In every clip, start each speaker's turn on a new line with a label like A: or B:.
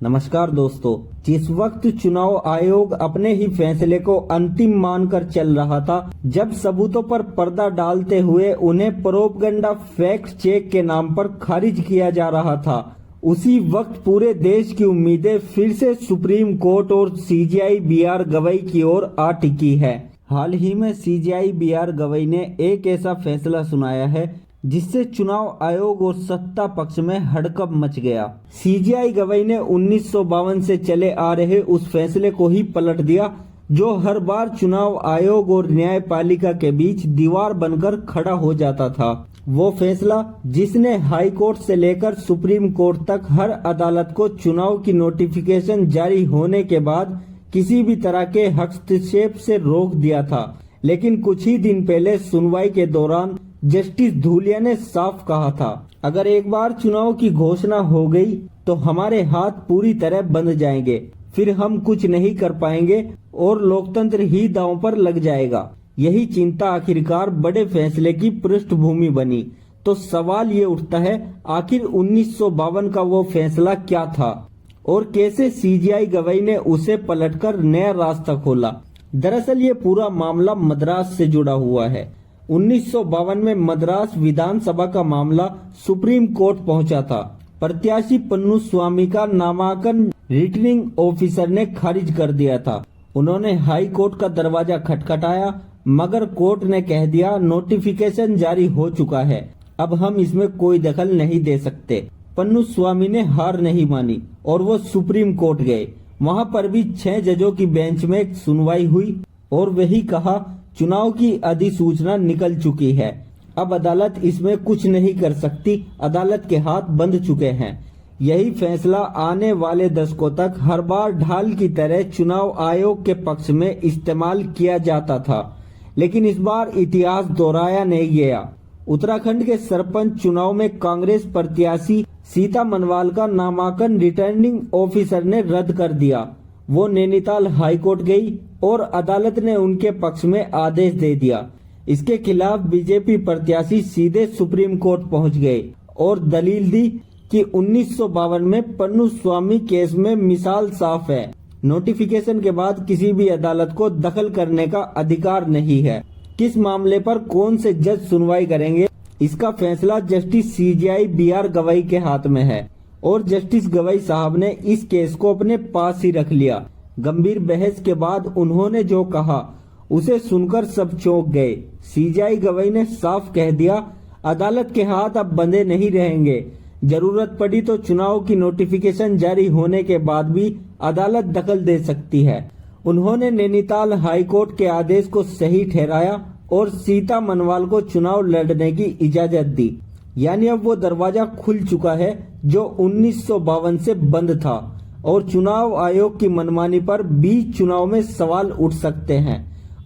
A: नमस्कार दोस्तों, जिस वक्त चुनाव आयोग अपने ही फैसले को अंतिम मानकर चल रहा था, जब सबूतों पर पर्दा डालते हुए उन्हें प्रोपगेंडा फैक्ट चेक के नाम पर खारिज किया जा रहा था, उसी वक्त पूरे देश की उम्मीदें फिर से सुप्रीम कोर्ट और सीजेआई बी.आर. गवई की ओर आ टिकी है। हाल ही में सीजेआई बी.आर. गवई ने एक ऐसा फैसला सुनाया है जिससे चुनाव आयोग और सत्ता पक्ष में हड़कंप मच गया। सीजेआई गवई ने 1952 से चले आ रहे उस फैसले को ही पलट दिया जो हर बार चुनाव आयोग और न्यायपालिका के बीच दीवार बनकर खड़ा हो जाता था। वो फैसला जिसने हाई कोर्ट से लेकर सुप्रीम कोर्ट तक हर अदालत को चुनाव की नोटिफिकेशन जारी होने के बाद किसी भी तरह के हस्तक्षेप से रोक दिया था। लेकिन कुछ ही दिन पहले सुनवाई के दौरान जस्टिस धूलिया ने साफ कहा था, अगर एक बार चुनाव की घोषणा हो गई तो हमारे हाथ पूरी तरह बंध जाएंगे, फिर हम कुछ नहीं कर पाएंगे और लोकतंत्र ही दांव पर लग जाएगा। यही चिंता आखिरकार बड़े फैसले की पृष्ठभूमि बनी। तो सवाल ये उठता है, आखिर 1952 का वो फैसला क्या था और कैसे सीजेआई गवई ने उसे पलटकर नया रास्ता खोला। दरअसल ये पूरा मामला मद्रास से जुड़ा हुआ है। 1952 में मद्रास विधानसभा का मामला सुप्रीम कोर्ट पहुंचा था। प्रत्याशी पन्नुस्वामी का नामांकन रिटर्निंग ऑफिसर ने खारिज कर दिया था। उन्होंने हाई कोर्ट का दरवाजा खटखटाया, मगर कोर्ट ने कह दिया नोटिफिकेशन जारी हो चुका है, अब हम इसमें कोई दखल नहीं दे सकते। पन्नुस्वामी ने हार नहीं मानी और वो सुप्रीम कोर्ट गए। वहां पर भी 6 जजों की बेंच में सुनवाई हुई और वही कहा, चुनाव की अधिसूचना निकल चुकी है, अब अदालत इसमें कुछ नहीं कर सकती, अदालत के हाथ बंध चुके हैं। यही फैसला आने वाले दशकों तक हर बार ढाल की तरह चुनाव आयोग के पक्ष में इस्तेमाल किया जाता था, लेकिन इस बार इतिहास दोहराया नहीं गया। उत्तराखंड के सरपंच चुनाव में कांग्रेस प्रत्याशी सीता मनवाल का नामांकन रिटर्निंग ऑफिसर ने रद्द कर दिया। वो नैनीताल हाईकोर्ट गई और अदालत ने उनके पक्ष में आदेश दे दिया। इसके खिलाफ बीजेपी प्रत्याशी सीधे सुप्रीम कोर्ट पहुंच गए और दलील दी कि 1952 में पन्नुस्वामी केस में मिसाल साफ है, नोटिफिकेशन के बाद किसी भी अदालत को दखल करने का अधिकार नहीं है। किस मामले पर कौन से जज सुनवाई करेंगे, इसका फैसला जस्टिस सीजेआई बी.आर. गवई के हाथ में है और जस्टिस गवई साहब ने इस केस को अपने पास ही रख लिया। गंभीर बहस के बाद उन्होंने जो कहा उसे सुनकर सब चौंक गए। सीजेआई गवई ने साफ कह दिया, अदालत के हाथ अब बंधे नहीं रहेंगे, जरूरत पड़ी तो चुनाव की नोटिफिकेशन जारी होने के बाद भी अदालत दखल दे सकती है। उन्होंने नैनीताल हाईकोर्ट के आदेश को सही ठहराया और सीता मनवाल को चुनाव लड़ने की इजाजत दी। यानी अब वो दरवाजा खुल चुका है जो 1952 से बंद था और चुनाव आयोग की मनमानी पर बीच चुनाव में सवाल उठ सकते हैं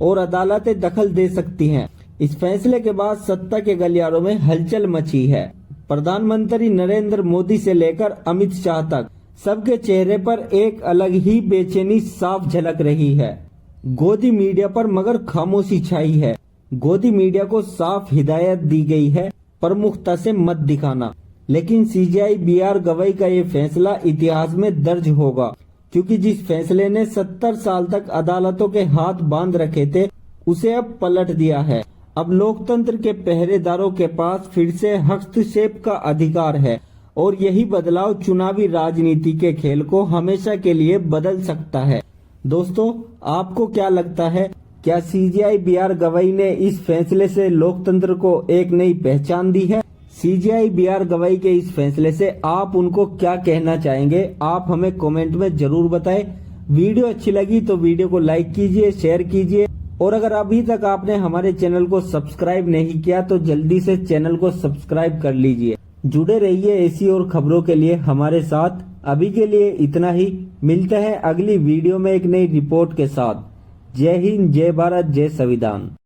A: और अदालतें दखल दे सकती हैं। इस फैसले के बाद सत्ता के गलियारों में हलचल मची है। प्रधानमंत्री नरेंद्र मोदी से लेकर अमित शाह तक सबके चेहरे पर एक अलग ही बेचैनी साफ झलक रही है। गोदी मीडिया पर मगर खामोशी छाई है। गोदी मीडिया को साफ हिदायत दी गई है, प्रमुखता से मत दिखाना। लेकिन सीजेआई बी.आर. गवई का ये फैसला इतिहास में दर्ज होगा, क्योंकि जिस फैसले ने 70 साल तक अदालतों के हाथ बांध रखे थे उसे अब पलट दिया है। अब लोकतंत्र के पहरेदारों के पास फिर से हस्तक्षेप का अधिकार है और यही बदलाव चुनावी राजनीति के खेल को हमेशा के लिए बदल सकता है। दोस्तों, आपको क्या लगता है, क्या सीजेआई बी.आर. गवई ने इस फैसले से लोकतंत्र को एक नई पहचान दी है? CJI B R. गवई के इस फैसले से आप उनको क्या कहना चाहेंगे, आप हमें कमेंट में जरूर बताएं। वीडियो अच्छी लगी तो वीडियो को लाइक कीजिए, शेयर कीजिए और अगर अभी तक आपने हमारे चैनल को सब्सक्राइब नहीं किया तो जल्दी से चैनल को सब्सक्राइब कर लीजिए। जुड़े रहिए ऐसी और खबरों के लिए हमारे साथ। अभी के लिए इतना ही, मिलते हैं अगली वीडियो में एक नई रिपोर्ट के साथ। जय हिंद, जय भारत, जय संविधान।